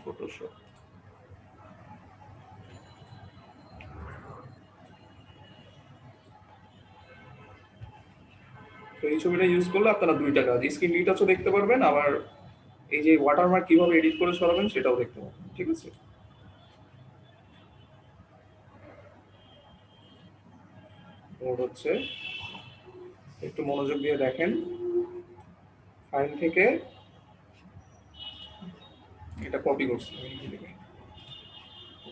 Photoshop. তো এই ছবিটা ইউজ করলে আপনারা দুইটা কাজ, স্ক্রিন রিটাচও দেখতে পারবেন, আবার এই যে ওয়াটারমার্ক কিভাবে এডিট করে সরাবেন সেটাও দেখতে পারবেন। ঠিক আছে, মোড হচ্ছে, একটু মনোযোগ দিয়ে দেখেন। ফাইল থেকে এটা কপি করছি,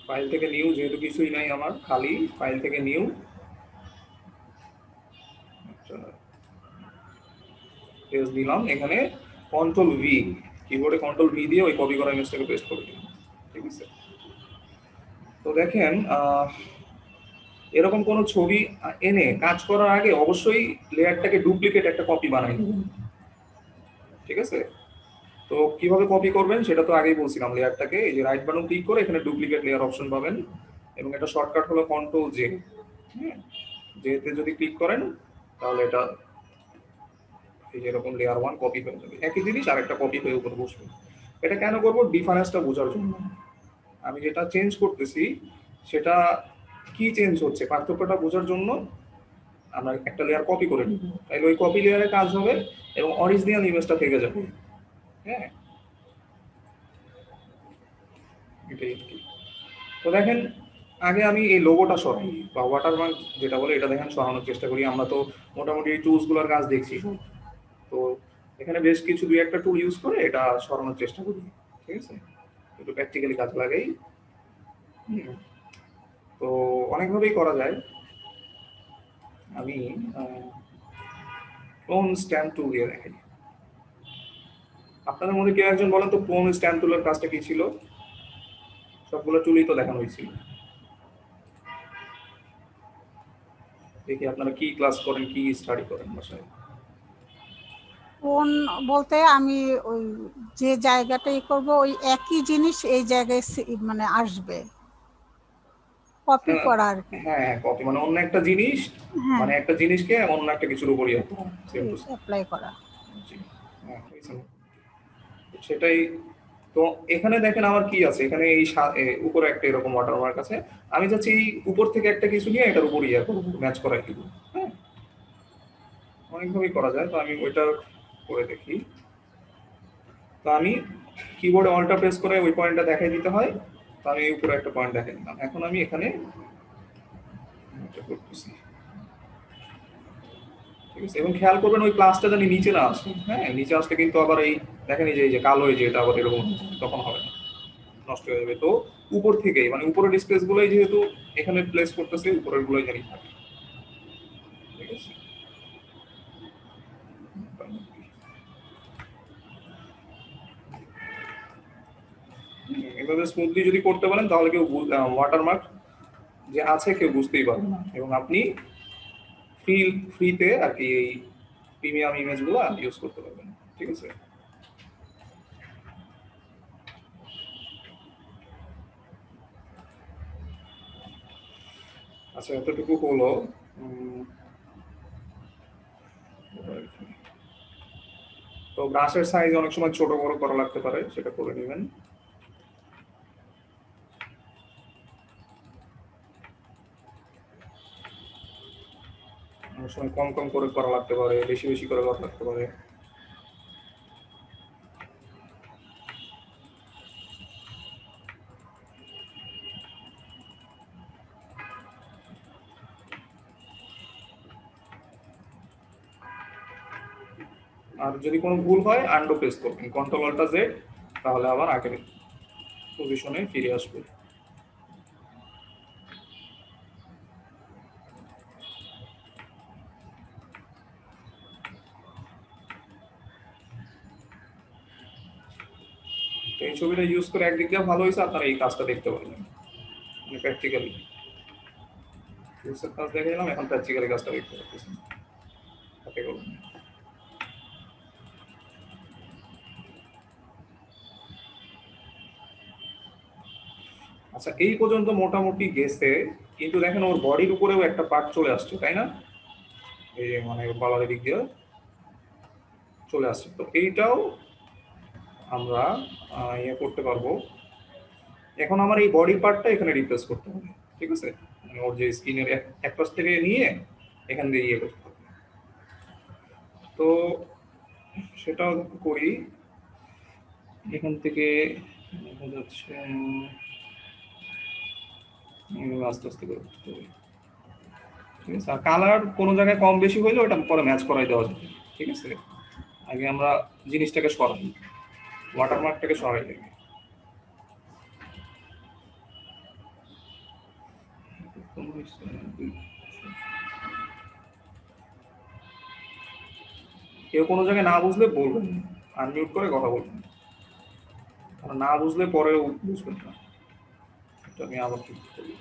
ফাইল থেকে নিউ, যেহেতু কিছুই নাই আমার খালি, ফাইল থেকে নিউ পেজ দিলাম, এখানে কন্ট্রোল ভি, কিবোর্ডে কন্ট্রোল ভি দিয়ে ওই কপি করা ইমেজটাকে পেস্ট করে দিলাম। ঠিক আছে, তো দেখেন এরকম কোনো ছবি এনে কাজ করার আগে অবশ্যই লেয়ারটাকে ডুপ্লিকেট একটা কপি বানাই নেবেন। ঠিক আছে, তো কিভাবে কপি করবেন সেটা তো আগেই বলছিলাম। লেয়ারটাকে এই যে রাইট বাটন ক্লিক করে এখানে ডুপ্লিকেট লেয়ার অপশন পাবেন, এবং এটা শর্টকাট হলো কন্ট্রোল জে। হ্যাঁ, জেতে যদি ক্লিক করেন তাহলে এটা এই যে এরকম লেয়ার ওয়ান কপি হয়ে যাবে, একই জিনিস আর একটা কপি হয়ে উপরে বসবে। এটা কেন করবো? ডিফারেন্সটা বোঝার জন্য। আমি যেটা চেঞ্জ করতেছি সেটা কি চেঞ্জ হচ্ছে, পার্থক্যটা বোঝার জন্য আমরা একটা লেয়ার কপি করে নিব, তাইলে ওই কপি লেয়ারে কাজ হবে এবং অরিজিনাল ইমেজটা থেকে যাবে। হ্যাঁ, এটাই আর কি। তো দেখেন, আগে আমি এই লোগোটা সরাই বা ওয়াটারমার্ক যেটা বলে এটা দেখেন সরানোর চেষ্টা করি। আমরা তো মোটামুটি এই টুলসগুলোর কাজ দেখছি, তো এখানে বেশ কিছু দুই একটা টুল ইউজ করে এটা সরানোর চেষ্টা করি। ঠিক আছে, একটু প্র্যাকটিক্যালি কাজ লাগাই। তো অনেকভাবেই করা যায়। আমি ক্লোন স্ট্যাম্প টুল দিয়ে দেখাই। আপনাদের মধ্যে কেউ একজন বলেন তো ক্লোন স্ট্যাম্প টুলের কাজটা কি ছিল? সবগুলো টুলই তো দেখানো হয়েছিল। দেখি আপনারা কি ক্লাস করেন, কি স্টাডি করেন বাসায়। কোন বলতে আমি ওই যে জায়গাটাই করব ওই একই জিনিস এই জায়গায় মানে আসবে, কপি করা আর কি। হ্যাঁ হ্যাঁ, কপি মানে অন্য একটা জিনিস, হ্যাঁ, মানে একটা জিনিসকে অন্য একটা কিছুর উপরই সেম টু সেম। অ্যাপ্লাই করা। সেটাই। তো এখানে দেখেন আমার কি আছে, এখানে এই উপরে একটা এরকম ওয়াটারমার্ক আছে। আমি চাচ্ছি এই উপর থেকে একটা কিছু নিয়ে এটার উপর ইয়ে করবো, ম্যাচ করাই দিব। হ্যাঁ, অনেকভাবেই করা যায়, তো আমি ওইটা করে দেখি। তো আমি কিবোর্ডে অল্টা প্রেস করে ওই পয়েন্টটা দেখাই দিতে হয়, তো আমি এই উপরে একটা পয়েন্ট দেখাই দিলাম। এখন আমি এখানে এটা করতেছি। ঠিক আছে, এবং খেয়াল করবেন ওই ক্লাসটা জানি নিচে না আসে। হ্যাঁ, নিচে আসলে কিন্তু আবার এই দেখেন এই যে কালো হয়ে যে এটা আবার এরকম তখন হবে না, নষ্ট হয়ে যাবে। তো উপর থেকেই মানে উপরের স্পেস গুলোই যেহেতু এখানে প্লেস করতেছে, উপরের গুলোই জানি থাকে। ঠিক আছে, এভাবে স্মুথলি যদি করতে পারেন তাহলে কেউ ওয়াটারমার্ক যে আছে কেউ বুঝতেই পারবে না, এবং আপনি ফ্রিতে আর কি এই প্রিমিয়াম ইমেজগুলো ইউজ করতে পারবেন। ঠিক আছে, আচ্ছা এতটুকু হলো। তো ব্রাশের সাইজ অনেক সময় ছোট বড় করা লাগতে পারে, সেটা করে নেবেন। অনেক সময় কম কম করে করা লাগতে পারে, বেশি বেশি করে করা লাগতে পারে। আর যদি কোনো ভুল হয় আন্ডু প্রেস করবেন, কন্ট্রোল অল্টা জেড, তাহলে আবার আগের পজিশনে ফিরে আসবে। তো এই ছবিটা ইউজ করে একদিক দিয়ে ভালো হয়েছে, আপনারা এই কাজটা দেখতে পারবেন মানে প্র্যাকটিক্যালি। কাজ দেখে গেলাম, এখন প্র্যাকটিক্যালি কাজটা দেখতে পাচ্ছেন হাতে কলমে। আচ্ছা, এই পর্যন্ত মোটামুটি গেছে, কিন্তু দেখেন ওর বডির উপরেও একটা পার্ট চলে আসছে, তাই না? এই যে মানে গলার দিক দিয়ে চলে আসছে, তো এইটাও আমরা ইয়ে করতে পারবো। এখন আমার এই বডি পার্টটা এখানে রিপ্লেস করতে হবে, ঠিক আছে, মানে ওর যে স্কিনের এক পাশ থেকে নিয়ে এখান দিয়ে ইয়ে করতে হবে। তো সেটা করি। এখান থেকে দেখা যাচ্ছে আস্তে আস্তে করে করতে হবে, ঠিক আছে। আর কালার কোনো জায়গায় কম বেশি হইলে ওটা পরে ম্যাচ করাই দেওয়া যাবে, ঠিক আছে। আগে আমরা জিনিসটাকে সরাই, ওয়াটারমার্কটাকে সরাই আগে। কেউ কোনো জায়গায় না বুঝলে বলবেন, আনমিউট করে কথা বলবেন, আর না বুঝলে পরে বুঝবেন না। এটা আমি আবার ঠিক করি।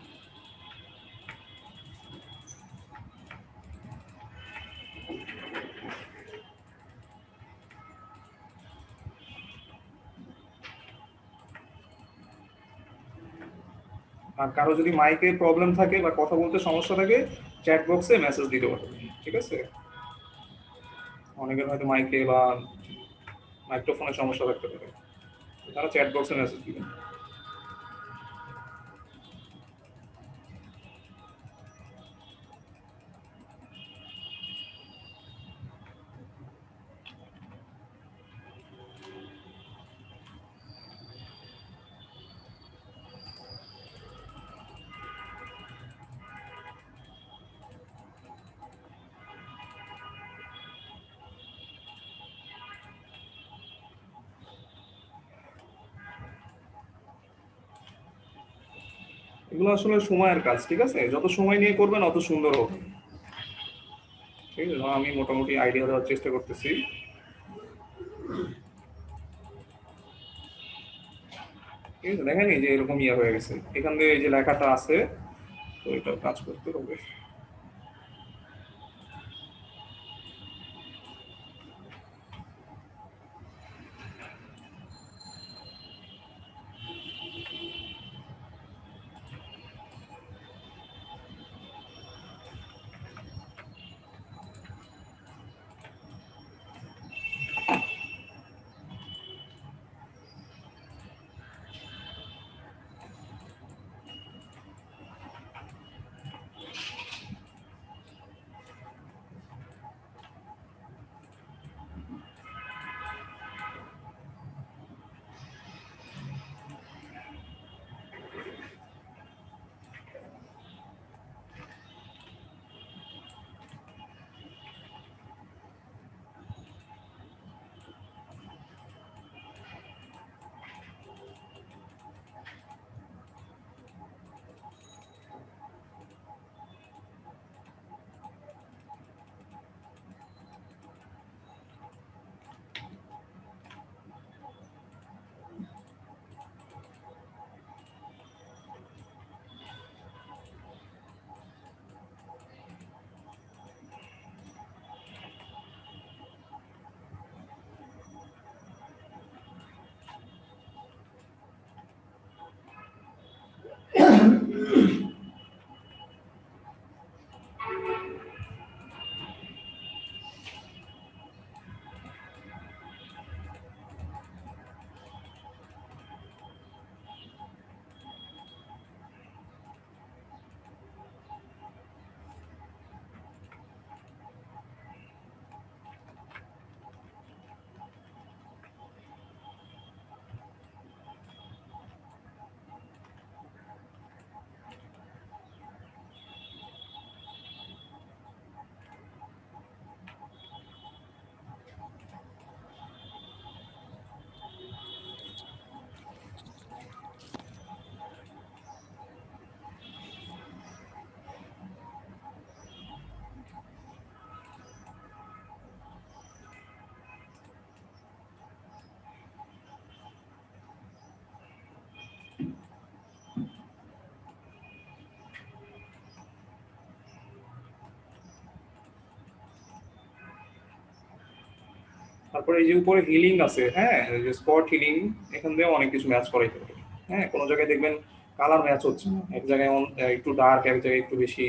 আর কারো যদি মাইকে প্রবলেম থাকে বা কথা বলতে সমস্যা থাকে, চ্যাট বক্সে মেসেজ দিতে পারবেন, ঠিক আছে। অনেকের হয়তো মাইকে বা মাইক্রোফোনের সমস্যা থাকতে পারে, তারা চ্যাট বক্সে মেসেজ দিবেন। এগুলো আসলে সময়ের কাজ, ঠিক আছে, যত সময় নিয়ে করবেন অত সুন্দর হবে, ঠিক আছে। আমি মোটামুটি আইডিয়া দেওয়ার চেষ্টা করতেছি। ঠিক আছে, দেখেন এই যে এরকম ইয়ে হয়ে গেছে, এখান দিয়ে এই যে লেখাটা আছে, তো এটা কাজ করতে হবে। তারপরে এই যে উপরে হিলিং আছে, হ্যাঁ, এই যে স্পট হিলিং, এখান দিয়ে অনেক কিছু ম্যাচ করাইতে হবে। হ্যাঁ, কোনো জায়গায় দেখবেন কালার ম্যাচ হচ্ছে না, এক জায়গায় একটু ডার্ক, এক জায়গায় একটু বেশি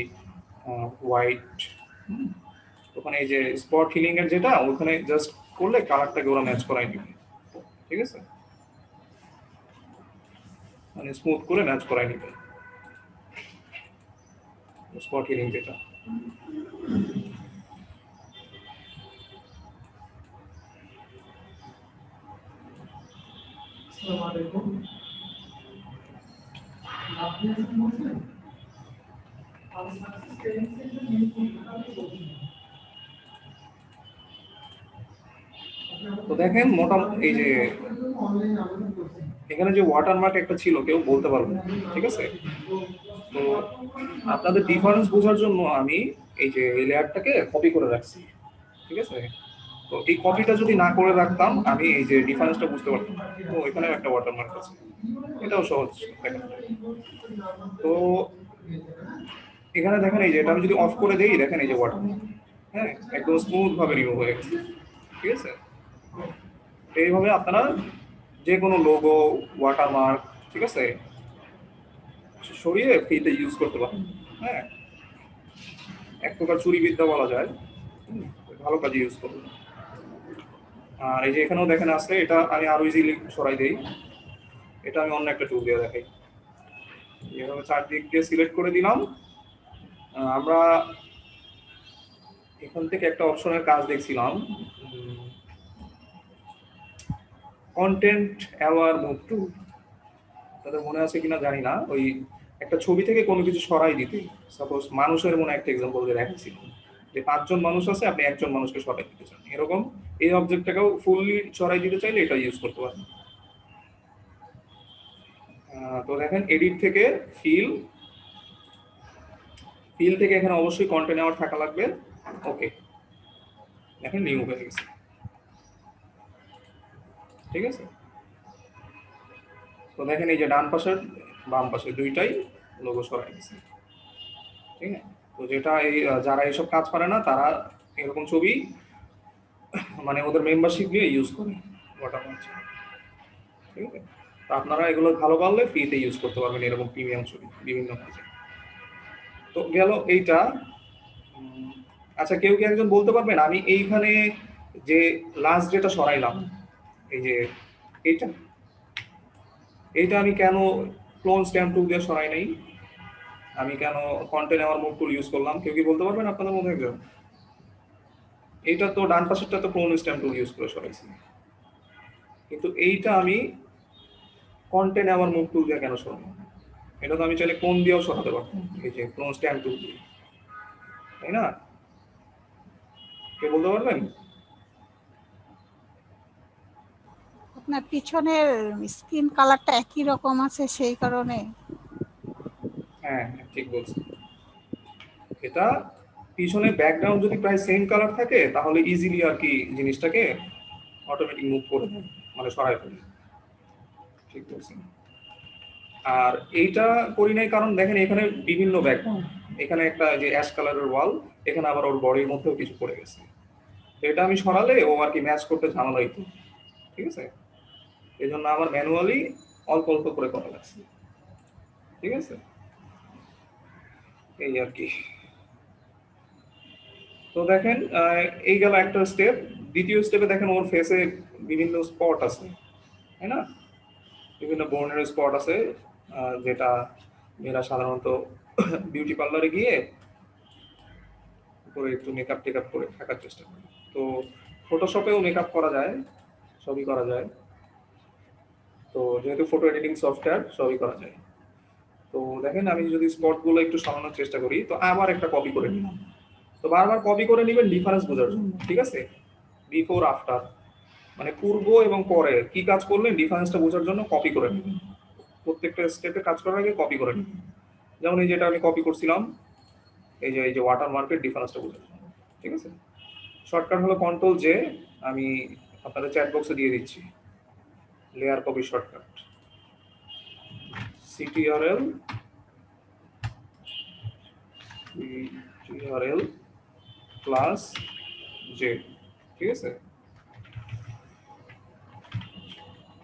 হোয়াইট। ওখানে এই যে স্পট হিলিং এর যেটা, ওখানে জাস্ট করলে কালারটাকে ওরা ম্যাচ করাই নেবে, ঠিক আছে, মানে স্মুথ করে ম্যাচ করাই নিবে স্পট হিলিং যেটা। তো দেখেন মোটামুটি এই যে এখানে যে ওয়াটারমার্ক একটা ছিল কেউ বলতে পারবে না, ঠিক আছে। তো আপনাদের ডিফারেন্স বোঝার জন্য আমি এই যে এই লেয়ারটাকে কপি করে রাখছি, ঠিক আছে। তো এই কপিটা যদি না করে রাখতাম আমি এই যে ডিফারেন্সটা বুঝতে পারতাম না। তো এখানেও একটা ওয়াটারমার্ক আছে, এটাও সহজ দেখেন। তো এখানে দেখেন এই যে এটা আমি যদি অফ করে দেই, দেখেন এই যে ওয়াটারমার্ক, হ্যাঁ, একদম স্মুথ ভাবে রিমুভ হয়ে গেছে, ঠিক আছে। এইভাবে আপনারা যে কোনো লোগো, ওয়াটারমার্ক, ঠিক আছে, সরিয়ে ফ্রিতে ইউজ করতে পারেন। হ্যাঁ, এক প্রকার চুরিবিদ্যা বলা যায়। ভালো কাজে ইউজ করবেন। আর এই যে এখানেও দেখেন আছে, এটা আমি আরো ইজিলি সরাই দেই। এটা আমি অন্য একটা টুল দিয়ে দেখাই। এভাবে চারদিক দিয়ে সিলেক্ট করে দিলাম। আমরা এখান থেকে একটা অপশনের কাজ দেখছিলাম, কন্টেন্ট অ্যাওয়ার মুভ টুল। তাদের মনে আছে কিনা জানি না, ওই একটা ছবি থেকে কোনো কিছু সরাই দিতে, সাপোজ মানুষের মনে একটা এক্সাম্পল দিয়ে দেখাচ্ছিল যে 5 জন মানুষ আছে, আপনি একজন মানুষকে সরাই দিতে চান, এরকম এই অবজেক্টটাকেও ফুললি সরাই দিতে চাইলে এটা ইউজ করতে পারেন। তো দেখেন এডিট থেকে ফিল থেকে এখানে অবশ্যই কন্টেন্ট অ্যাওয়ার থাকা লাগবে। ওকে, দেখেন নিউ হয়ে গেছে, ঠিক আছে। তো দেখেন এই যে ডান পাশের বাম পাশে দুইটাই লোগো সরাই গেছে, ঠিক আছে। তো যেটা এই যারা এইসব কাজ পারে না তারা এরকম ছবি মানে ওদের মেম্বারশিপ নিয়ে ইউজ করে ওয়াটারমার্ক, ঠিক আছে। তো আপনারা এগুলো ভালো পারলে ফ্রিতে ইউজ করতে পারবেন এরকম প্রিমিয়াম ছবি বিভিন্ন কাজে। তো গেল এইটা। আচ্ছা, কেউ কি একজন বলতে পারবেন আমি এইখানে যে লাস্ট যেটা সরাইলাম, এই যে এইটা এইটা আমি কেন ক্লোন স্ট্যাম্প টুল দিয়ে সরাই নাই, আমি কেন content aware move tool use করলাম? কেউ কি বলতে পারবেন আপনাদের মধ্যে একজন? এইটা তো ডান পাশেরটা তো ক্লোন স্ট্যাম্প টুল ইউজ করে সরাইছি, কিন্তু এইটা আমি কন্টেন্ট অ্যাওয়ার মুভ টুল দিয়ে কেন সরাবো? এটা তো আমি চাইলে কোন দিয়েও সরাতে পারতাম, এই যে ক্লোন স্ট্যাম্প টুল দিয়ে, তাই না? কে বলতে পারবেন? আপনার পিছনের স্কিন কালারটা একই রকম আছে সেই কারণে। হ্যাঁ হ্যাঁ, ঠিক বলছেন। এটা পিছনে ব্যাকগ্রাউন্ড যদি প্রায় সেম কালার থাকে তাহলে ইজিলি আর কি জিনিসটাকে অটোমেটিক মুভ করে দেয়, মানে সরাই ফেলে, ঠিক বলছেন। আর এইটা করি নাই কারণ দেখেন এখানে বিভিন্ন ব্যাকগ্রাউন্ড, এখানে একটা যে অ্যাশ কালারের ওয়াল, এখানে আবার ওর বডির মধ্যেও কিছু পড়ে গেছে। তো এটা আমি সরালে ও আর কি ম্যাচ করতে ঝামেলা হইতো, ঠিক আছে। এই জন্য আমার ম্যানুয়ালি অল্প অল্প করে করা লাগছে, ঠিক আছে। এই আর কি। তো দেখেন এই গেল একটা স্টেপ। দ্বিতীয় স্টেপে দেখেন ওর ফেসে বিভিন্ন স্পট আছে, তাই না? বিভিন্ন বর্ণের স্পট আছে, যেটা মেয়েরা সাধারণত বিউটি পার্লারে গিয়ে করে একটু মেকআপ টেকআপ করে থাকার চেষ্টা করে। তো ফটোশপেও মেকআপ করা যায়, সবই করা যায়। তো যেহেতু ফটো এডিটিং সফটওয়্যার, সবই করা যায়। তো দেখেন আমি যদি স্পটগুলো একটু সরানোর চেষ্টা করি, তো আবার একটা কপি করে নিলাম। তো বারবার কপি করে নেবেন ডিফারেন্স বোঝার জন্য, ঠিক আছে। বিফোর আফটার মানে পূর্ব এবং পরে কি কাজ করলেন ডিফারেন্সটা বোঝার জন্য কপি করে নেবেন। প্রত্যেকটা স্টেপে কাজ করার আগে কপি করে নেবেন। যেমন এই যেটা আমি কপি করছিলাম, এই যে ওয়াটার মার্কের ডিফারেন্সটা বোঝার জন্য, ঠিক আছে। শর্টকাট হলো কন্ট্রোল জে, আমি আপনাদের চ্যাট বক্সে দিয়ে দিচ্ছি layer copy shortcut, CTRL plus J, ঠিক আছে।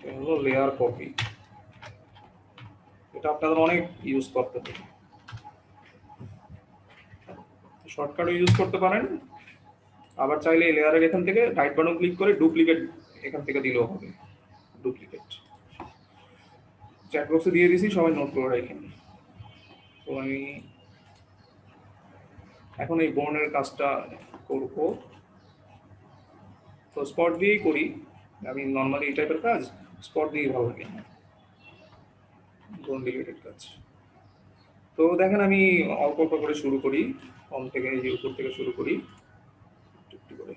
এটা হলো লেয়ার কপি, এটা আপনাদের অনেক ইউজ করতে হবে, শর্টকাটও ইউজ করতে পারেন। আবার চাইলে লেয়ারের এখান থেকে রাইট বাটন ক্লিক করে ডুপ্লিকেট এখান থেকে দিলেও হবে, চ্যাট বক্সে দিয়ে দিছি, সবাই নোট করে রাখেন। তো আমি এখন এই বোনের কাজটা করব। তো স্পট দিয়েই করি, আমি নর্মালি এই টাইপের কাজ স্পট দিয়েই ভালো লাগে, বোন রিলেটেড কাজ। তো দেখেন আমি অল্প অল্প করে শুরু করি, কম থেকে এই যে উপর থেকে শুরু করি একটু একটু করে।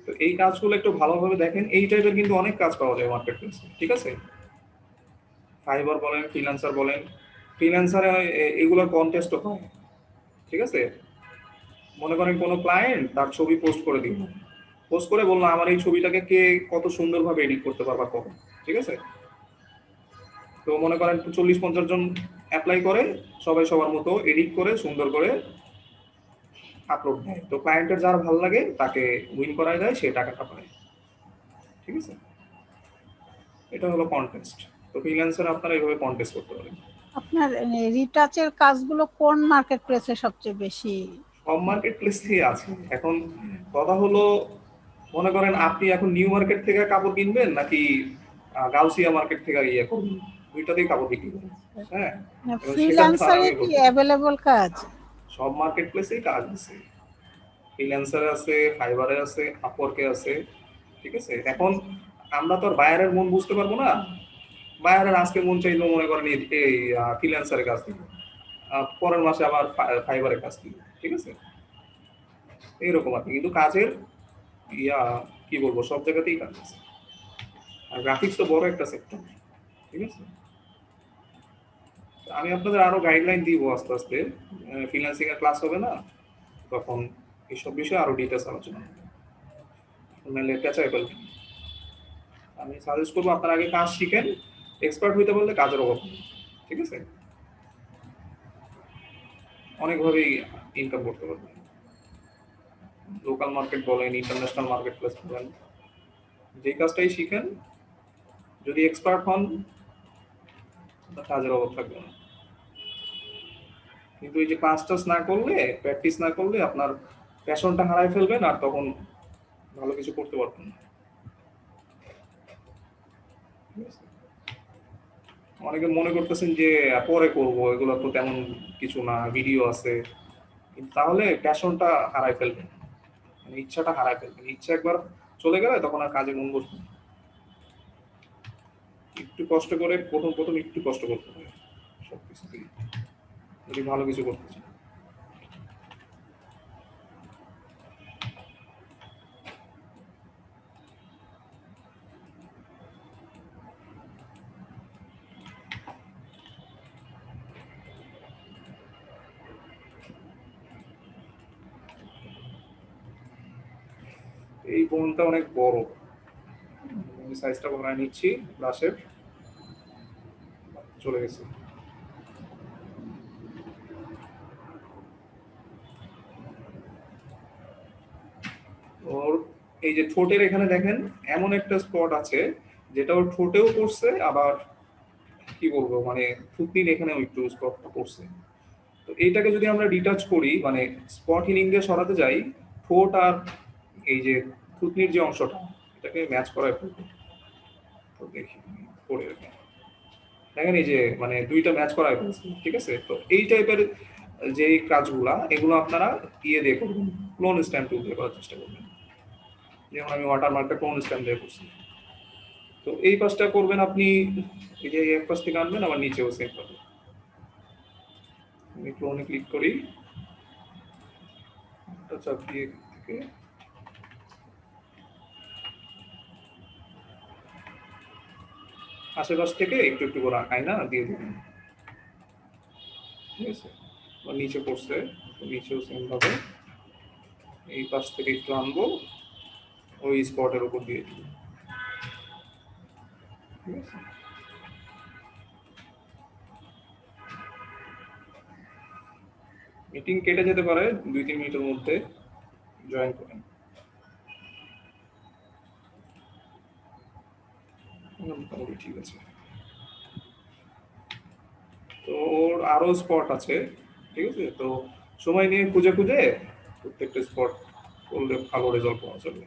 তো এই কাজগুলো একটু ভালোভাবে দেখেন, এই টাইপের কিন্তু অনেক কাজ পাওয়া যায় মার্কেট প্লেসে, ঠিক আছে? ফাইবার বলেন, ফ্রিল্যান্সার বলেন, ফ্রিল্যান্সারে এগুলোর কন্টেস্টও হয়, ঠিক আছে? মনে করেন কোনো ক্লায়েন্ট তার ছবি পোস্ট করে দিল, পোস্ট করে বললো আমার এই ছবিটাকে কে কত সুন্দরভাবে এডিট করতে পারবা কবে, ঠিক আছে? তো মনে করেন 40-50 জন অ্যাপ্লাই করে, সবাই সবার মতো এডিট করে সুন্দর করে আপলোড দেয়। তো ক্লায়েন্টের যার ভালো লাগে তাকে উইন করায় দেয়, সে টাকাটা পায়, ঠিক আছে? এটা হলো কন্টেস্ট। তো ফ্রিল্যান্সার আপনারা এইভাবে কন্টেস্ট করতে পারেন। আপনার রিটাচের কাজগুলো কোন মার্কেট প্লেসে সবচেয়ে বেশি? সব মার্কেট প্লেসেই আছে। এখন কথা হলো, মনে করেন আপনি এখন নিউ মার্কেট থেকে কাপড় কিনবেন নাকি গাউসিয়া মার্কেট থেকে ইয়ে করবেন, দুইটাতেই কাপড় বিক্রি করেন, হ্যাঁ? এবং সেটা তো আর ফ্রিল্যান্সারে আমি কি বলতে পারি না। অ্যাভেলেবল কাজ? সব মার্কেট প্লেসেই কাজ আছে, ফ্রিল্যান্সারে আছে, ফাইবারে আছে, আপওয়ার্কে আছে, ঠিক আছে? এখন আমরা তো আর বায়ারের মন বুঝতে পারবো না। বায়ারের আজকে মন চাইলো মনে করেন এই ফ্রিল্যান্সারে কাজ দিল, পরের মাসে আবার ফাইবারে কাজ দিল, ঠিক আছে? এইরকম আর কি, কিন্তু কাজের ইয়া কি বলবো, সব জায়গাতেই কাজ আছে। আর গ্রাফিক্স তো বড় একটা সেক্টর, ঠিক আছে? তো আমি আপনাদের আরো গাইডলাইন দিব আস্তে আস্তে, ফ্রিল্যান্সিং এর ক্লাস হবে না তখন, এইসব বিষয়ে আরো ডিটেলস আলোচনা হবে, নাহলে পেঁচায় ফেলবেন। আমি সাজেস্ট করবো আপনার আগে কাজ শিখেন, এক্সপার্ট হইতে বললে কাজের অভাব নেই, ঠিক আছে? অনেকভাবেই ইনকাম করতে পারবেন, লোকাল মার্কেট বলেন, ইন্টারন্যাশনাল মার্কেট প্লেস বলেন, যে কাজটাই শিখেন যদি এক্সপার্ট হন কাজের অভাব থাকবে না। কিন্তু এই যে ক্লাস টাস না করলে, প্র্যাকটিস না করলে আপনার প্যাশনটা হারাই ফেলবেন, আর তখন ভালো কিছু করতে পারবেন না, ঠিক আছে? অনেকে মনে করতেছেন যে পরে করব, এগুলো তো তেমন কিছু না, ভিডিও আছে, কিন্তু তাহলে প্যাশনটা হারাই ফেলবেন, মানে ইচ্ছাটা হারাই ফেলবেন। ইচ্ছা একবার চলে গেলে তখন আর কাজে মন বসবে না। একটু কষ্ট করে প্রথম প্রথম একটু কষ্ট করতে হবে সবকিছুতেই, যদি ভালো কিছু করতে চান। এই বোনটা অনেক বড়, আমি সাইজটা বানায় নিচ্ছি ব্রাশের, চলে গেছে। ওর এই যে ঠোঁটের এখানে দেখেন এমন একটা স্পট আছে যেটা ওর ঠোঁটেও পড়ছে, আবার কি বলবো মানে থুতনির এখানেও একটু স্পটটা পড়ছে। তো এইটাকে যদি আমরা ডিটাচ করি, মানে স্পট হিলিং দিয়ে সরাতে যাই, ঠোঁট আর এই যে থুতনির যে অংশটা, এটাকে ম্যাচ করায় ফেলবো। তো দেখি করে রেখে দেখেন এই যে মানে দুইটা ম্যাচ করায় ফেলছে, ঠিক আছে? তো এই টাইপের যে কাজগুলা, এগুলো আপনারা ইয়ে দিয়ে করবেন, ক্লোন স্ট্যাম্প টুল দিয়ে করার চেষ্টা করবেন। যেমন আমি ওয়াটারমার্কটা ক্লোন স্ট্যাম্প দিয়ে করছি। তো এই কাজটা করবেন আপনি, এই যে এক পাশ থেকে আনবেন আবার নিচেও সেভ করবেন। আমি ক্লোনে ক্লিক করি, একটা চাপ দিয়ে থেকে আশেপাশ থেকে একটু একটু করে আয়না দিয়ে দিবেন, ঠিক আছে? বা নিচে পড়ছে, তো নিচেও সেম ভাবে এই পাশ থেকে একটু আনবো, ওই স্পটের উপর দিয়ে দিব, ঠিক আছে? মিটিং কেটে যেতে পারে 2-3 মিনিটের মধ্যে, জয়েন করেন। মোটামুটি ঠিক আছে। তো ওর আরো স্পট আছে, ঠিক আছে। তো সময় নিয়ে খুঁজে খুঁজে প্রত্যেকটা স্পট করলে ভালো রেজাল্ট পাওয়া যাবে।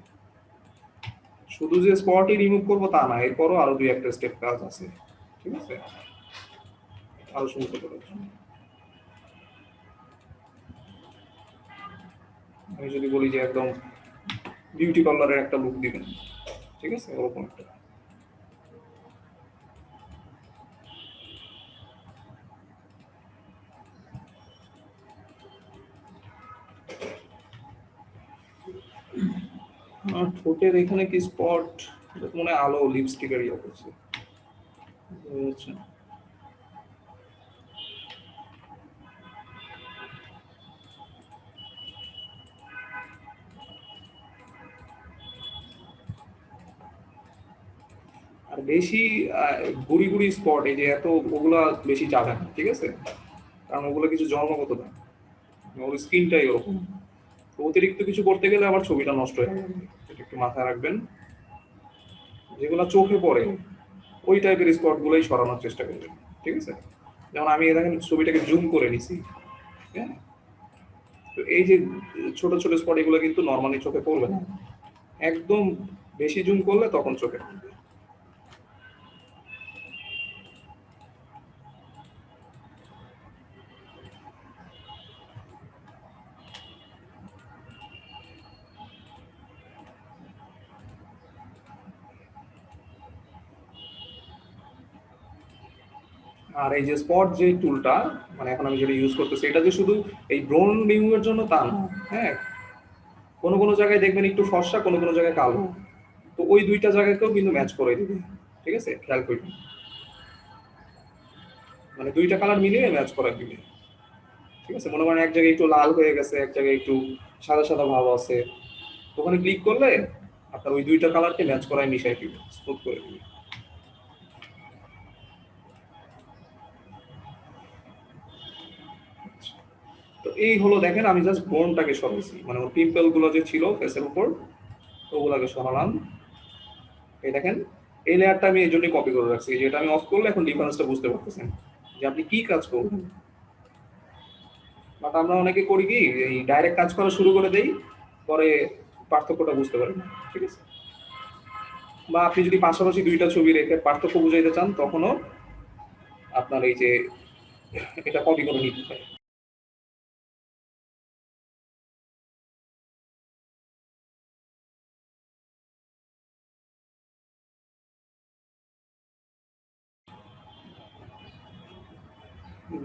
শুধু যে স্পটই রিমুভ করবো তা না, এরপরও আরো দুই একটা স্টেপ কাজ আছে, ঠিক আছে, আরো সুন্দর করার জন্য। আমি যদি বলি যে একদম বিউটি পার্লারের একটা লুক দিবেন, ঠিক আছে, ওরকম একটা। আর ঠোঁটের এখানে কি স্পট, মনে হয় আলো লিপস্টিকের ইয়ে করছে, বোঝা যাচ্ছে না। আর বেশি গুড়ি গুড়ি স্পট এই যে এত, ওগুলা বেশি যাবে না, ঠিক আছে, কারণ ওগুলো কিছু জন্মগত না, ওর স্কিনটাই ওরকম। তো অতিরিক্ত কিছু করতে গেলে আবার ছবিটা নষ্ট হয়ে যাবে, এটা একটু মাথায় রাখবেন। যেগুলো চোখে পড়ে ওই টাইপের স্পট গুলোই সরানোর চেষ্টা করবেন, ঠিক আছে। যেমন আমি দেখেন ছবিটাকে জুম করে নিছি, হ্যাঁ। তো এই যে ছোট ছোট স্পট এগুলো কিন্তু নর্মালি চোখে পড়বে না, একদম বেশি জুম করলে তখন চোখে পড়বে। আর এই যে স্পট যে টুলটা, মানে এখন আমি যেটা ইউজ করতেছি, এটা যে শুধু এই ব্রোন রিমুভের জন্য তা না, হ্যাঁ। কোনো কোনো জায়গায় দেখবেন একটু ফর্সা, কোনো কোনো জায়গায় কালো, তো ওই দুইটা জায়গাকেও কিন্তু ম্যাচ করে দিবে, ঠিক আছে, খেয়াল করবেন। মানে দুইটা কালার মিলিয়ে ম্যাচ করা দিবে, ঠিক আছে। মনে করেন এক জায়গায় একটু লাল হয়ে গেছে, এক জায়গায় একটু সাদা সাদা ভাব আছে, ওখানে ক্লিক করলে আপনার ওই দুইটা কালারকে ম্যাচ করায় মিশাই দিবে, স্মুথ করে দিবে। তো এই হলো, দেখেন আমি জাস্ট বোনটাকে সরাইছি, মানে ওর পিম্পল গুলো যে ছিল ফেসের উপর ওগুলাকে সরালাম। এই দেখেন, এই লেয়ারটা আমি এই জন্যই কপি করে রাখছি, যেটা আমি অফ করলে এখন ডিফারেন্সটা বুঝতে পারতেছেন যে আপনি কি কাজ করবেন। বাট আমরা অনেকে করি কি, এই ডাইরেক্ট কাজ করা শুরু করে দেই, পরে পার্থক্যটা বুঝতে পারি না, ঠিক আছে। বা আপনি যদি পাশাপাশি দুইটা ছবি রেখে পার্থক্য বুঝাইতে চান, তখনও আপনার এই যে এটা কপি করে নিতে হয়।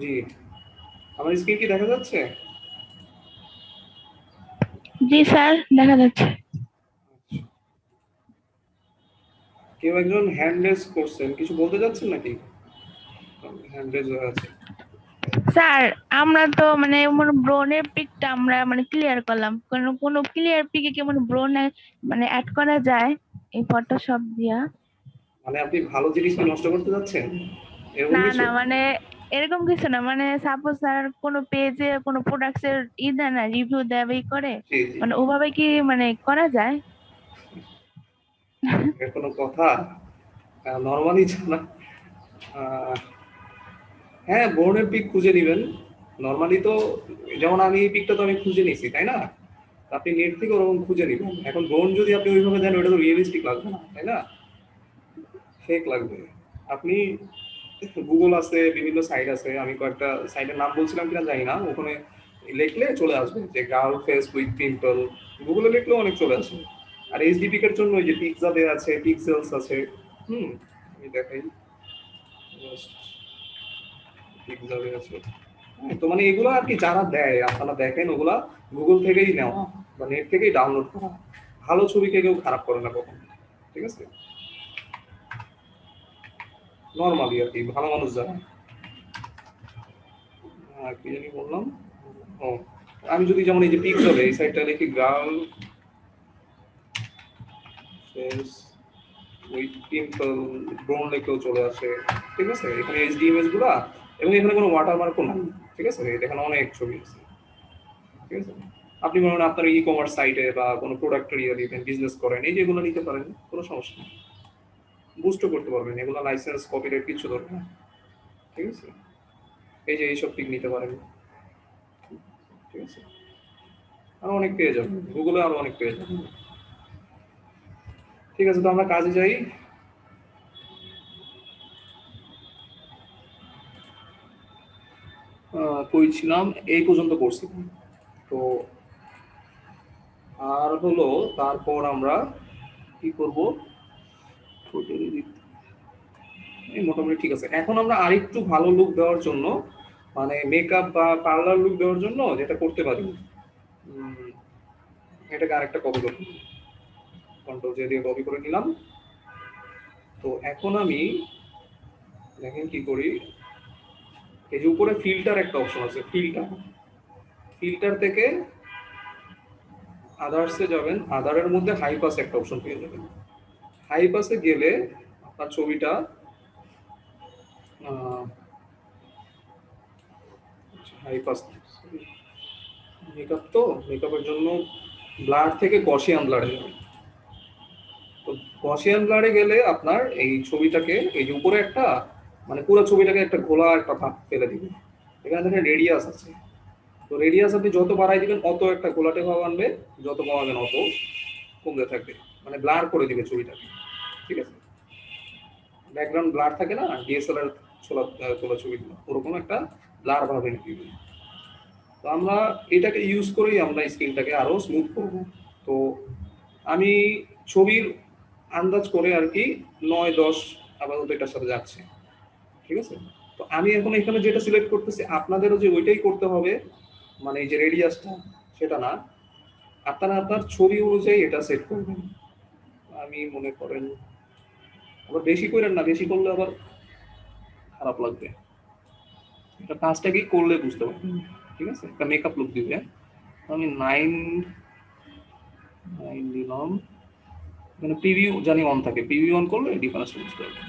জি, আমার স্ক্রিন কি দেখা যাচ্ছে? জি স্যার, দেখা যাচ্ছে। কেউ একজন হ্যান্ড রেজ করছেন, কিছু বলতে যাচ্ছেন নাকি? হ্যান্ড রেজ হয়ে আছে। স্যার, আমরা তো মানে ব্রোনের পিকটা আমরা মানে ক্লিয়ার করলাম, কোনো ক্লিয়ার পিকে কি ব্রোন মানে অ্যাড করা যায় এই ফটোশপ দিয়া? মানে আপনি ভালো জিনিস কি নষ্ট করতে যাচ্ছেন, এরকম না কিছু? না, মানে এরকম কিছু না, মানে সাপোজ স্যার কোনো পেজে কোনো প্রোডাক্টস এর দেয় না, রিভিউ দেয় বা করে, জি জি, মানে ওভাবে কি মানে করা যায়? এর কোনো কথা? নর্মালি জানা, আহ, হ্যাঁ, বোর্ডের পিক খুঁজে নেবেন নর্মালি। তো যেমন আমি এই পিকটা তো আমি খুঁজে নিছি, তাই না? আপনি নেট থেকে ওরকম খুঁজে নেবেন। এখন বোন যদি আপনি ওইভাবে দেন, ওটা তো রিয়েলিস্টিক লাগবে না, তাই না, ফেক লাগবে। আপনি গুগল আছে, বিভিন্ন সাইট আছে, আমি কয়েকটা সাইটের নাম বলছিলাম কিনা জানি না, ওখানে লিখলে চলে আসবে যে গার্ল ফেস উইথ পিম্পল, গুগলে লিখলেও অনেক চলে আসবে। আর এইচডি পিকের জন্য ওই যে পিক্সা দেওয়া আছে, পিক্সেলস আছে। হুম, আমি দেখাই, পিক্সা দেওয়া আছে। হ্যাঁ, তো মানে এগুলো আর কি যারা দেয় আপনারা দেখেন, ওগুলা গুগল থেকেই নেওয়া বা নেট থেকেই ডাউনলোড করা। ভালো ছবিকে কেউ খারাপ করে না কখনো, ঠিক আছে, নর্মালি আর কি ভালো মানুষ যারা। কি জানি বললাম, ও, আমি যদি যেমন এই যে পিক্সেলে এই সাইডটা লিখি গার্ল ফেস উইথ পিম্পল, ব্রোন লেখেও চলে আসে, ঠিক আছে। এখানে এইচডি ইমেজ গুলা, এবং এখানে কোনো ওয়াটারমার্কও নাই, ঠিক আছে, এখানে অনেক ছবি আছে, ঠিক আছে। আপনি মনে হয় আপনার ই কমার্স সাইটে বা কোনো প্রোডাক্টের ইয়ে দিবেন, বিজনেস করেন, এই যেগুলো নিতে পারেন, কোনো সমস্যা নেই। বুস্টও করতে পারবেন, এগুলো লাইসেন্স কপিরাইট কিছু দরকার না, ঠিক আছে। এই যে এইসব পিক নিতে পারেন, ঠিক আছে। আরো অনেক পেয়ে যাবেন, গুগলে আরো অনেক পেয়ে যাবেন। ঠিক আছে, তো আমরা কাজে যাই। কইছিলাম এই পর্যন্ত করছি, তো আর হলো তারপর আমরা কি করব, এই মোটামুটি ঠিক আছে। এখন আমরা আরেকটু ভালো লুক দেওয়ার জন্য, মানে মেকআপ বা পার্লার লুক দেওয়ার জন্য যেটা করতে পারি, এটাকে আরেকটা কপি করব, কন্ট্রোল জে দিয়ে কপি করে নিলাম। তো এখন আমি দেখেন কি করি, এই যে উপরে ফিল্টার একটা অপশন আছে, ফিল্টার, ফিল্টার থেকে আদার্সে যাবেন, আদারের মধ্যে হাই পাস একটা অপশন পেয়ে যাবেন। হাই পাসে গেলে আপনার ছবিটা হাই পাস, মেকআপ, তো মেকআপের জন্য ব্লার থেকে গসিয়ান ব্লারে যাবেন। তো গসিয়ান ব্লারে গেলে আপনার এই ছবিটাকে, এই যে উপরে একটা, মানে পুরো ছবিটাকে একটা ঘোলা একটা ভাব ফেলে দিবে। এখানে দেখেন রেডিয়াস আছে, তো রেডিয়াস আপনি যত বাড়াই দিবেন অত একটা ঘোলাটে ভাব আনবে, যত কমাবেন অত কমতে থাকবে, মানে ব্লার করে দিবে ছবিটাকে, ঠিক আছে। ব্যাকগ্রাউন্ড ব্লার থাকে না ডিএসএলআর তোলা ছবিগুলো, ওরকম একটা ব্লার ভাবে দিবে। তো আমরা এটাকে ইউজ করেই আমরা স্ক্রিনটাকে আরো স্মুথ করব। তো আমি ছবির আন্দাজ করে আর কি 9-10 আপাতত এটার সাথে যাচ্ছে, ঠিক আছে। তো আমি এখন এখানে যেটা সিলেক্ট করতেছি, আপনাদেরও যে ওইটাই করতে হবে, মানে এই যে রেডিয়াসটা সেটা না, আপনারা আপনার ছবি অনুযায়ী এটা সেট করবেন। আমি মনে করেন আবার বেশি করেন না, বেশি করলে আবার খারাপ লাগবে, এটা কাজটা কি করলে বুঝতে পারবেন, ঠিক আছে। একটা মেকআপ লুক দিবে, আমি 9 দিলাম, মানে প্রিভিউ জানি অন থাকে, প্রিভিউ অন করলে ডিফারেন্সটা বুঝতে পারবেন।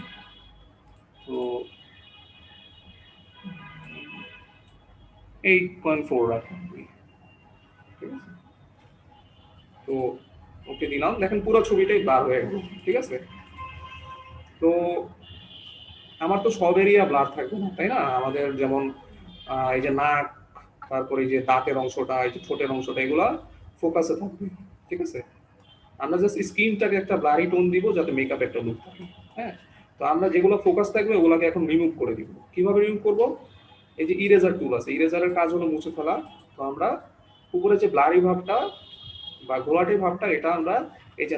তো 8.4 রাখুন, ঠিক আছে। তো ওকে দিলাম, দেখেন পুরো ছবিটাই ব্লার হয়ে গেল, ঠিক আছে। তো আমার তো সব এরিয়া ব্লার থাকবে না, তাই না, আমাদের যেমন এই যে নাক, তারপরে এই যে দাঁতের অংশটা, এই যে ঠোঁটের অংশটা, এগুলা ফোকাসে থাকবে, ঠিক আছে। আমরা জাস্ট স্ক্রিনটাকে একটা ব্লারি টোন দিব যাতে মেকআপ একটা লুক থাকে, হ্যাঁ। তো আমরা যেগুলো ফোকাস থাকবে ওগুলোকে এখন রিমুভ করে দিব। কিভাবে রিমুভ করব, এই যে ইরেজার টুল আছে, ইরেজারের কাজ হলো মুছে ফেলা। তো আমরা উপরে যে ব্লারি ভাবটা বা ঘোলাটে ভাবটা, এটা আমরা এই যে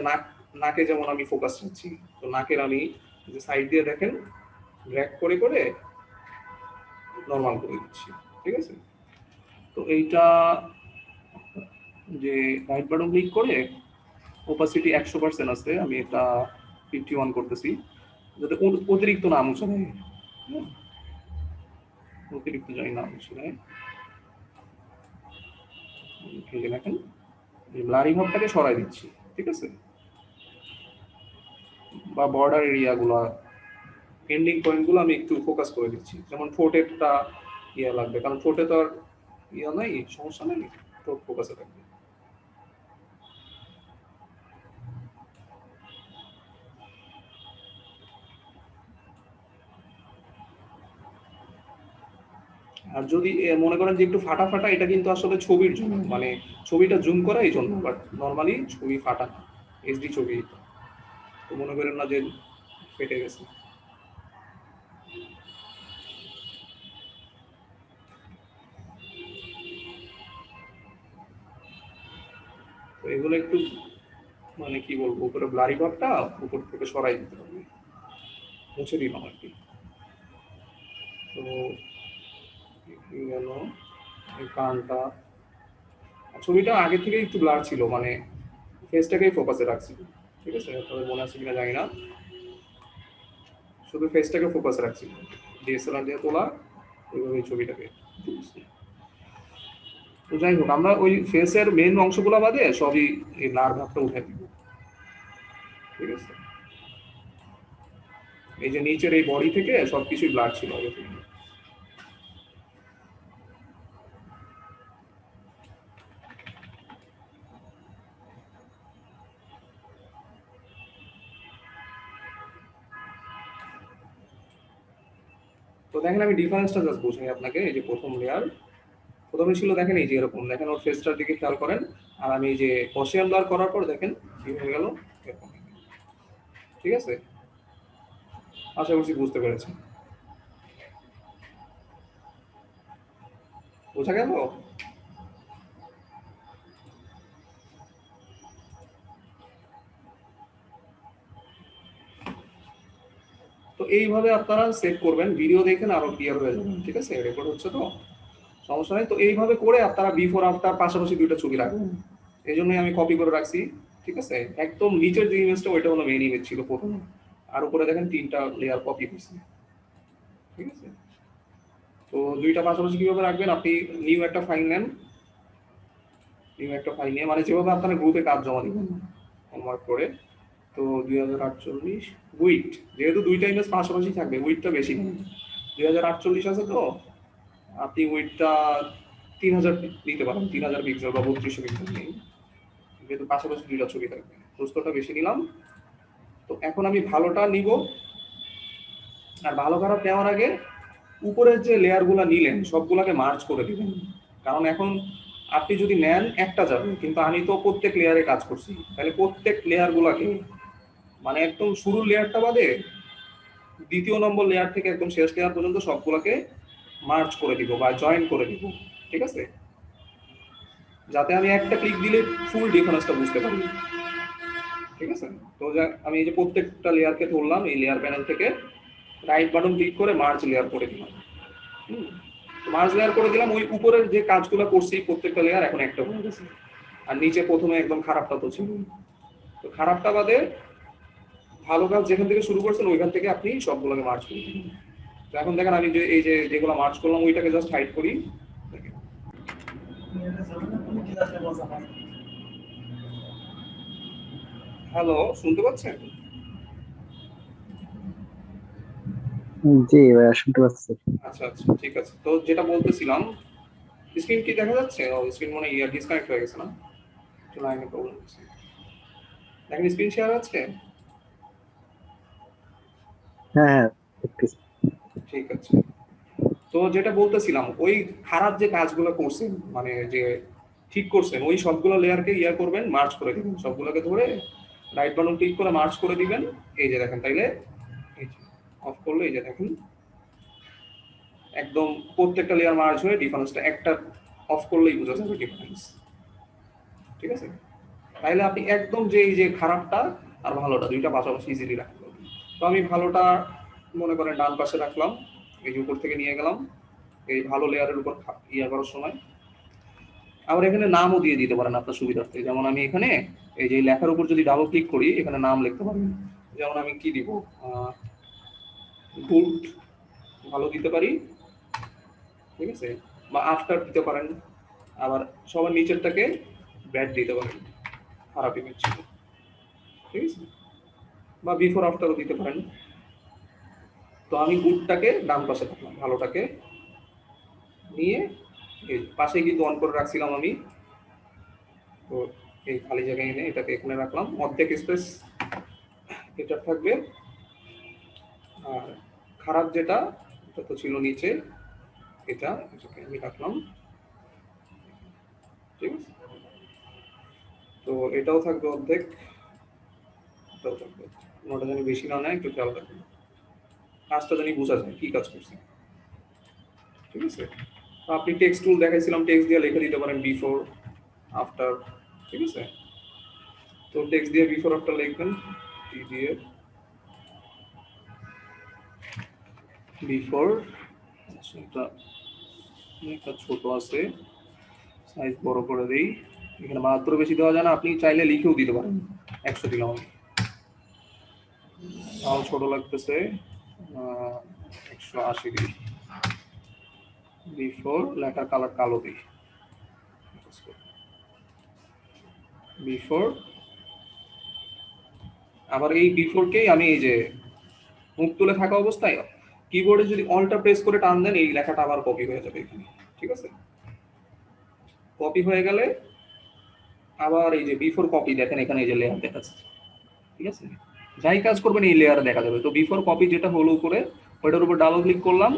নাকে যেমন আমি ফোকাস রাখছি, তো নাকের আমি যে সাইড দিয়ে দেখেন ড্র্যাগ করে করে নর্মাল করে দিচ্ছি, ঠিক আছে। তো এইটা যে রাইট বাটন ক্লিক করে ওপাসিটি 100% আছে, আমি এটা 51 করতেছি, যাতে অতিরিক্ত না মুছে নেয়, অতিরিক্ত জানি না মুছে নেয়। এই যে দেখেন ব্লারি ভাবটাকে সরাই দিচ্ছি, ঠিক আছে। বা বর্ডার এরিয়াগুলো, এন্ডিং পয়েন্টগুলো আমি একটু ফোকাস করে দিচ্ছি, যেমন ঠোঁটেরটা ইয়া লাগবে, কারণ ঠোঁটে তো আর ইয়া নাই, সমস্যা নেই, ঠোঁট ফোকাসে থাকবে। আর যদি মনে করেন যে একটু ফাটা ফাটা, এটা কিন্তু আসলে ছবির জন্য, মানে ছবিটা জুম করা এই জন্য, বাট নর্মালি ছবি ফাটা না, এইচডি ছবি। তো মনে করেন না যে ফেটে গেছে। তো এগুলো একটু মানে কি বলবো, উপরে ব্লারি ভাবটা উপর থেকে সরাই দিতে হবে, মুছে দিলাম আর কি। তো এই গেল এই কানটা, ছবিটা আগে থেকে একটু ব্লার ছিল, মানে ফেসটাকেই ফোকাসে রাখছি, ঠিক আছে। তবে মনে আছে কিনা জানি না, শুধু ফেসটাকে ফোকাসে রাখছি, ডিএসএলআর দিয়ে তোলা ওইভাবে এই ছবিটাকে তুলছি। তো যাই হোক, আমরা ওই ফেসের মেন অংশগুলো বাদে সবই এই ব্লার ভাবটা উঠে দিব, ঠিক আছে। এই যে নিচের এই বডি থেকে সবকিছুই ব্লার ছিল আগে থেকে। দেখেন আমি ডিফারেন্সটা জাস্ট বুঝাই আপনাকে। এই যে প্রথম লেয়ার, প্রথমে ছিল দেখেন এই যে এরকম, দেখেন ওর ফেসটার দিকে খেয়াল করেন। আর আমি এই যে গসিয়ান ব্লার করার পর দেখেন কি হয়ে গেল এরকম। ঠিক আছে, আশা করছি বুঝতে পেরেছেন। বোঝা গেল? তো এইভাবে আপনারা সেভ করবেন, ভিডিও দেখেন আরো ক্লিয়ার হয়ে যাবেন। ঠিক আছে, রেকর্ড হচ্ছে তো সমস্যা নেই। তো এইভাবে করে আপনারা বিফোর আফটার পাশাপাশি দুইটা ছবি রাখবেন। এই জন্যই আমি কপি করে রাখছি। ঠিক আছে, একদম নিচের যে ইমেজটা ওইটা হলো মেইন ইমেজ ছিল প্রথমে, আর উপরে দেখেন 3টা লেয়ার কপি হয়েছে। ঠিক আছে, তো দুইটা পাশাপাশি কিভাবে রাখবেন, আপনি নিউ একটা ফাইল নেন, নিউ একটা ফাইল নিয়ে মানে যেভাবে আপনার গ্রুপে কাজ জমা দিবেন হোমওয়ার্ক করে। তো 2048 উইথ, যেহেতু দুইটা ইমেজ পাশাপাশি থাকবে উইথটা বেশি নেই, 2048 আছে, তো আপনি উইথটা 3000 নিতে পারেন, 3000 পিক্সেল বা 3200 পিক্সেল নেই, যেহেতু পাশাপাশি দুইটা ছবি থাকবে। প্রস্তটা বেশি নিলাম। তো এখন আমি ভালোটা নিব, আর ভালো খারাপ নেওয়ার আগে উপরের যে লেয়ারগুলো নিলেন সবগুলোকে মার্জ করে দিবেন। কারণ এখন আপনি যদি নেন একটা যাবে, কিন্তু আমি তো প্রত্যেক লেয়ারে কাজ করছি, তাহলে প্রত্যেক লেয়ারগুলোকে মানে একদম শুরুর লেয়ারটা বাদে দ্বিতীয় নম্বর লেয়ার থেকে একদম শেষ লেয়ার পর্যন্ত সবগুলোকে মার্জ করে দিব বা জয়েন করে দিব। ঠিক আছে, যাতে আমি একটা ক্লিক দিলে ফুল ডিফারেন্সটা বুঝতে পারি। ঠিক আছে, তো আমি এই যে প্রত্যেকটা লেয়ারকে ধরলাম, এই লেয়ার প্যানেল থেকে রাইট বাটন ক্লিক করে মার্জ লেয়ার করে দিলাম। মার্জ লেয়ার করে দিলাম, ওই উপরের যে কাজগুলো করছি প্রত্যেকটা লেয়ার এখন একটা হয়ে গেছে। আর নিচে প্রথমে একদম খারাপটা তো ছিল, তো খারাপটা বাদে ভালো কাজ যেখান থেকে শুরু করছেন ওইখান থেকে আপনি সবগুলোকে মার্জ করে দিন। তো এখন দেখেন আমি যে এই যে যেগুলো মার্জ করলাম ওইটাকে জাস্ট হাইড করি। হ্যালো, শুনতে পাচ্ছেন? জি ভাইয়া, শুনতে পাচ্ছি। আচ্ছা আচ্ছা, ঠিক আছে। তো যেটা বলতেছিলাম, স্ক্রিন কি দেখা যাচ্ছে? স্ক্রিন মনে হয় ডিসকানেক্ট হয়ে গেছে না, লাইনে প্রবলেম হচ্ছে। দেখেন স্ক্রিন শেয়ার আছে? হ্যাঁ হ্যাঁ, দেখতেছি। ঠিক আছে। তো যেটা বলতেছিলাম, ওই খারাপ যে কাজগুলো করছেন মানে যে ঠিক করছেন ওই সবগুলো লেয়ারকে ইয়া করবেন, মার্জ করে দিবেন, সবগুলোকে ধরে রাইট বাটন ক্লিক করে মার্জ করে দিবেন। এই যে দেখেন, তাইলে এই যে অফ করলে এই যে দেখেন একদম প্রত্যেকটা লেয়ার মার্জ হয়ে ডিফারেন্সটা একটা অফ করলেই বোঝা যাবে ডিফারেন্স। ঠিক আছে, তাইলে আপনি একদম যে এই যে খারাপটা আর ভালোটা দুইটা পাশাপাশি ইজিলি রাখতে পারবেন। তো আমি ভালোটা মনে করেন ডান পাশে রাখলাম, এই যে উপর থেকে নিয়ে গেলাম এই ভালো লেয়ারের উপর ইয়া করার সময়। আবার এখানে নামও দিয়ে দিতে পারেন আপনার সুবিধার্থে। যেমন আমি এখানে এই যে লেখার উপর যদি ডাবল ক্লিক করি এখানে নাম লিখতে পারবেন। যেমন আমি কি দিব, গুড ভালো দিতে পারি। ঠিক আছে, বা আফটার দিতে পারেন। আবার সবার নিচেরটাকে ব্যাড দিতে পারেন, খারাপ ইমেজ ছিল। ঠিক আছে, বা বিফোর আফটারও দিতে পারেন। তো আমি গুডটাকে ডান পাশে রাখলাম, ভালোটাকে নিয়ে এই পাশে কিন্তু অন করে রাখছিলাম আমি। তো এই খালি জায়গায় এনে এটাকে এখানে রাখলাম, অর্ধেক স্পেস এটা থাকবে। আর খারাপ যেটা এটা তো ছিল নিচে, এটাকে আমি রাখলাম। ঠিক আছে, তো এটাও থাকবে অর্ধেক, এটাও থাকবে। ওটা জানি বেশি না নেয়, একটু খেয়াল রাখবেন, কাজটা জানি বোঝা যায় কি কাজ করছে। ঠিক আছে, তো আপনি টেক্সট টুল দেখাইছিলাম, টেক্সট দিয়ে লিখে দিতে পারেন বিফোর আফটার। ঠিক আছে, তো টেক্সট দিয়ে বিফোর আফটার লিখবেন, টি দিয়ে বিফোর। এটা একটা ছোট আছে, সাইজ বড় করে দেই। এখানে মাত্র বেশি দেওয়া যায় না, আপনি চাইলে লিখেও দিতে পারেন। 100 দিলাম আমি, তাও ছোট লাগতেছে, 180 দিই। বিফোর লেখার কালার কালো দিই, বিফোর। আবার এই বিফোরকেই আমি এই যে মুখ তুলে থাকা অবস্থায় কিবোর্ডে যদি অল্টা প্রেস করে টান দেন এই লেখাটা আবার কপি হয়ে যাবে এখানে। ঠিক আছে, কপি হয়ে গেলে আবার এই যে বিফোর কপি দেখেন এখানে এই যে লেয়ার দেখাচ্ছে। ঠিক আছে, যাই কাজ করবেন এই লেয়ারে দেখা যাবে। তো বিফোর কপি যেটা হলো উপরে ওইটার উপর ডাবল ক্লিক করলাম,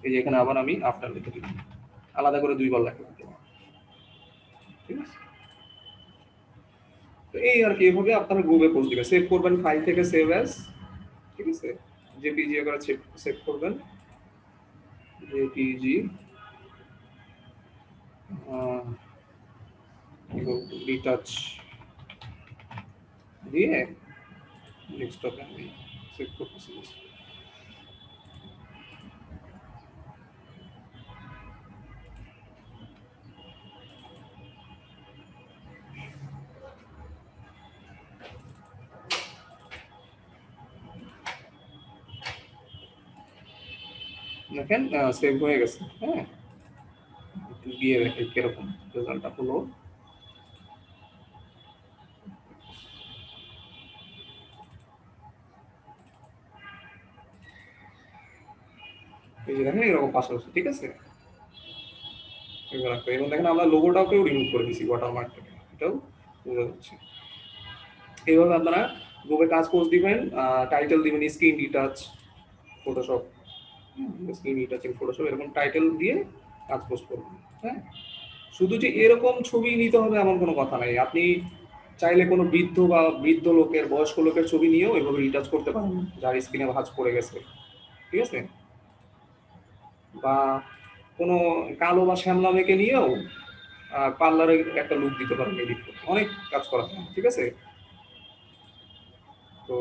এই যে এখানে আবার আমি আফটার লিখে দিলাম, আলাদা করে দুইবার লেখা দিলাম। ঠিক আছে, তো এই আর কি, এভাবে আপনারা গ্রুপে পোস্ট দিবেন। সেভ করবেন ফাইল থেকে, সেভ অ্যাজ, ঠিক আছে, জেপিজি করে সেভ করবেন, জেপিজি রিটাচ দিয়ে ডেস্কটপে আমি সেভ করতেছি। দেখেন সেভ হয়ে গেছে। হ্যাঁ, একটু গিয়ে দেখে কিরকম রেজাল্টটা হলো। এই যে দেখেন এরকম পাশাপাশি, ঠিক আছে। এবং দেখেন আমরা লোগোটাকেও রিমুভ করে দিয়েছি ওয়াটারমার্ক থেকে, এটাও বোঝা যাচ্ছে। এইভাবে আপনারা গ্রুপে কাজ পোস্ট দিবেন, টাইটেল দিবেন screen retouch Photoshop, screen retouch in Photoshop, এরকম টাইটেল দিয়ে কাজ পোস্ট করবেন। হ্যাঁ, শুধু যে এরকম ছবি নিতে হবে এমন কোনো কথা নাই। আপনি চাইলে কোনো বৃদ্ধ বা বৃদ্ধ লোকের, বয়স্ক লোকের ছবি নিয়েও এভাবে রিটাচ করতে পারেন, যার স্ক্রিনে ভাঁজ পড়ে গেছে, ঠিক আছে। বা কোনো কালো বা শ্যামলা মেয়েকে নিয়েও পার্লারে একটা লুক দিতে পারেন, এডিট করতে অনেক কাজ করা যায়, ঠিক আছে। তো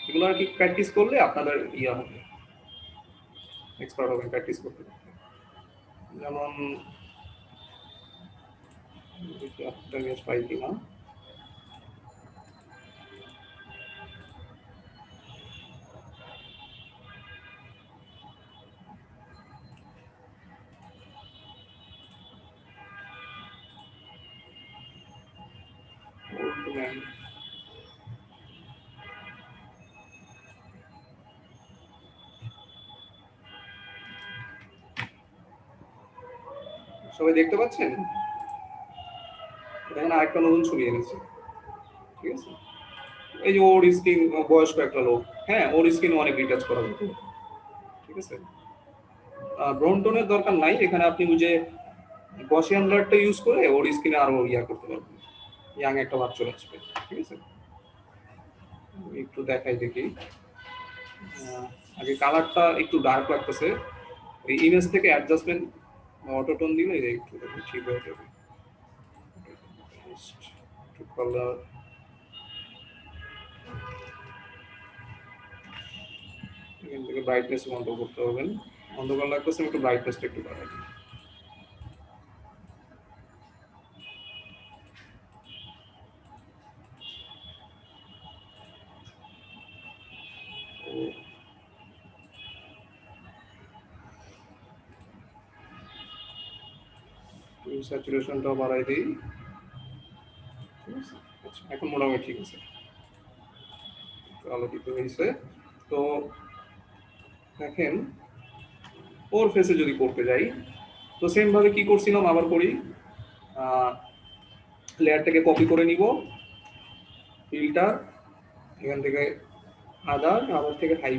এগুলো আর কি প্র্যাকটিস করলে আপনাদের ইয়া হবে, এক্সপার্ট হবেন প্র্যাকটিস করতে। যেমন দেখি একটা ইমেজ পাই কিনা। সবাই দেখতে পাচ্ছেন? দেখেন আরেকটা নতুন ছবি এনেছে, ঠিক আছে। এই যে ওর স্ক্রিন, বয়স্ক একটা লোক, হ্যাঁ, ওর স্ক্রিন অনেক রিটাচ করা যেত, ঠিক আছে। ব্রোনটোনের দরকার নাই এখানে, আপনি ওই যে গসিয়ান ব্লারটা ইউজ করে ওর স্ক্রিনে আরো ইয়া করতে পারবেন, ইয়াং একটা ভাব চলে আসবে, ঠিক আছে। একটু দেখাই দেখি, আগে কালারটা একটু ডার্ক লাগতেছে, এই ইমেজ থেকে অ্যাডজাস্টমেন্ট অটোটোন দিলে একটু ঠিক হয়ে যাবে। কালার এখান থেকে ব্রাইটনেস বন্ধ করতে হবে, অন্ধকার লাগতেছে, একটু ব্রাইটনেসটা একটু বাড়াই। স্যাচুরেশনটাও বাড়াই দিই, ঠিক আছে। আচ্ছা, এখন মোটামুটি ঠিক আছে, আলোকিত হয়েছে। তো দেখেন ওর ফেসে যদি করতে যাই, তো সেম ভাবে কি করছিলাম আবার করি, লেয়ারটাকে কপি করে নিব, ফিল্টার, এখান থেকে আদার থেকে হাই,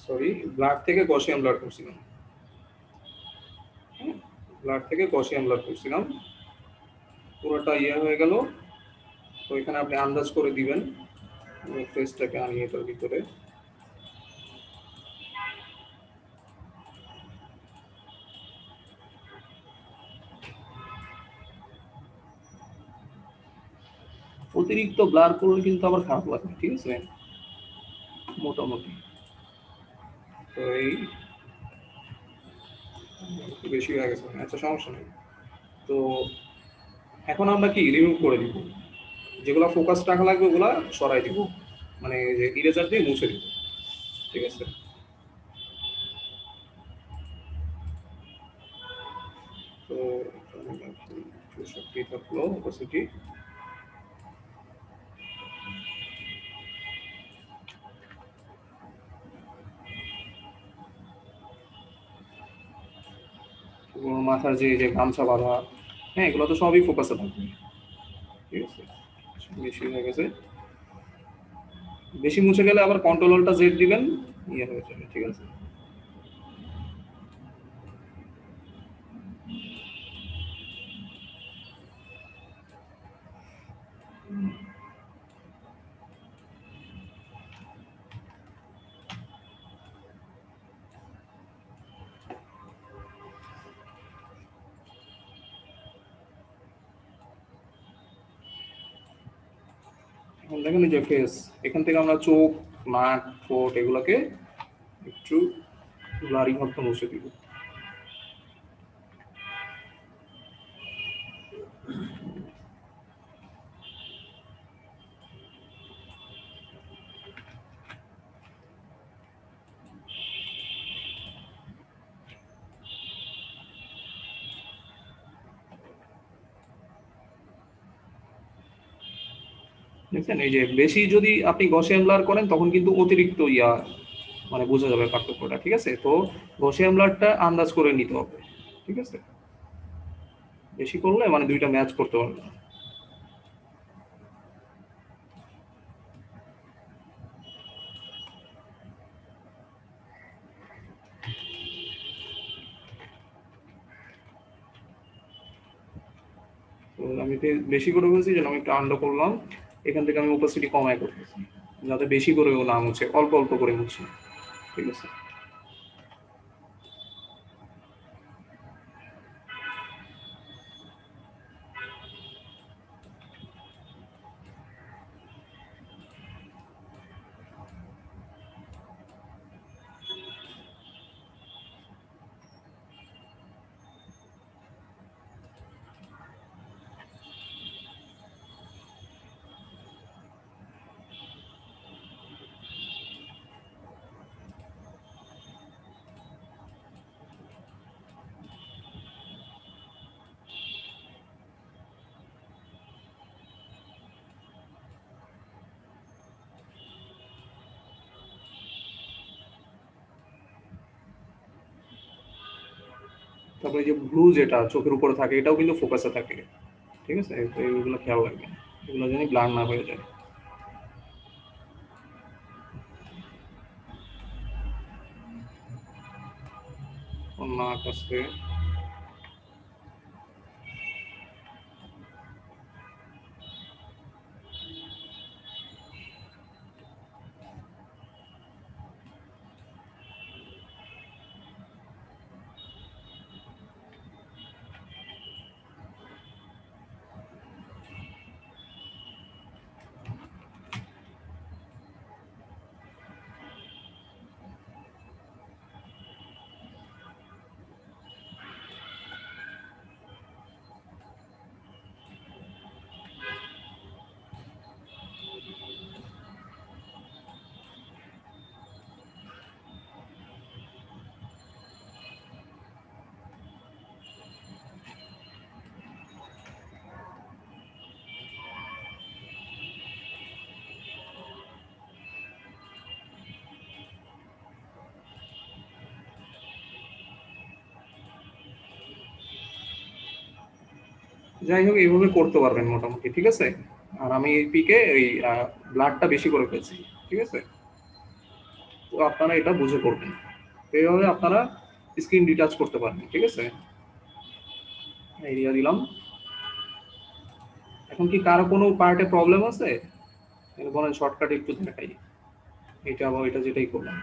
সরি, ব্লাড থেকে গসিয়ান ব্লাড করছিলাম, ব্লাড থেকে গসিয়ান ব্লাড করছিলাম, পুরোটা ইয়ে হয়ে গেল। তো এখানে আপনি আন্দাজ করে দিবেন ফেসটাকে আনি এটার ভিতরে, অতিরিক্ত ব্লার করলে কিন্তু আবার খারাপ লাগে, ঠিক আছে, মোটামুটি। তো এই বেশি হয়ে গেছে, আচ্ছা সমস্যা নেই। তো এখন আমরা কি রিমুভ করে দিব, যেগুলো ফোকাস টাকা লাগবে ওগুলা সরাই দিব, মানে যে ইরেজার দিয়ে মুছে দিব, ঠিক আছে। তো সবটি থাকলো অপোসিটি, মাথার যে যে গামছা বাঁধা, হ্যাঁ, এগুলো তো সবই ফোকাসে থাকবে, ঠিক আছে। বেশি হয়ে গেছে, বেশি মুছে গেলে আবার কন্ট্রোলটা জেড দিবেন, ইয়ে হয়ে যাবে, ঠিক আছে। এখন দেখেন এই যে ফেস, এখান থেকে আমরা চোখ, নাক, ঠোঁট এগুলোকে একটু ব্লারি ভাবটা মুছে দিব। দেখছেন এই যে বেশি যদি আপনি গসিয়ান ব্লার করেন তখন কিন্তু অতিরিক্ত মানে বোঝা যাবে পার্থক্যটা, ঠিক আছে? তো গসিয়ান ব্লারটা আন্দাজ করে নিতে হবে, ঠিক আছে? বেশি করলে মানে দুইটা ম্যাচ করতে পারবে না। তো আমি বেশি করে বলছি যেন আমি একটু আন্ডা করলাম, এখান থেকে আমি ওপাসিটি কমায় করতেছি যাতে বেশি করেও না মুছে, অল্প অল্প করে মুছি, ঠিক আছে? তারপরে এই যে ব্লু যেটা চোখের উপরে থাকে এটাও কিন্তু ফোকাসে থাকে, ঠিক আছে? তো এইগুলো খেয়াল রাখবেন, এগুলো যেন ব্লার না হয়ে যায়। নাক আসছে, যাই হোক এইভাবে করতে পারবেন মোটামুটি, ঠিক আছে? আর আমি এই পিকে এই ব্লাডটা বেশি করে ফেলছি, ঠিক আছে? তো আপনারা এটা বুঝে করবেন, তো এইভাবে আপনারা স্ক্রিন ডিটাচ করতে পারবেন, ঠিক আছে? এরিয়া দিলাম। এখন কি কারো কোনো পার্টে প্রবলেম আছে? বলেন, শর্টকাট একটু দেখাই, এটা আবার এটা যেটাই করলাম।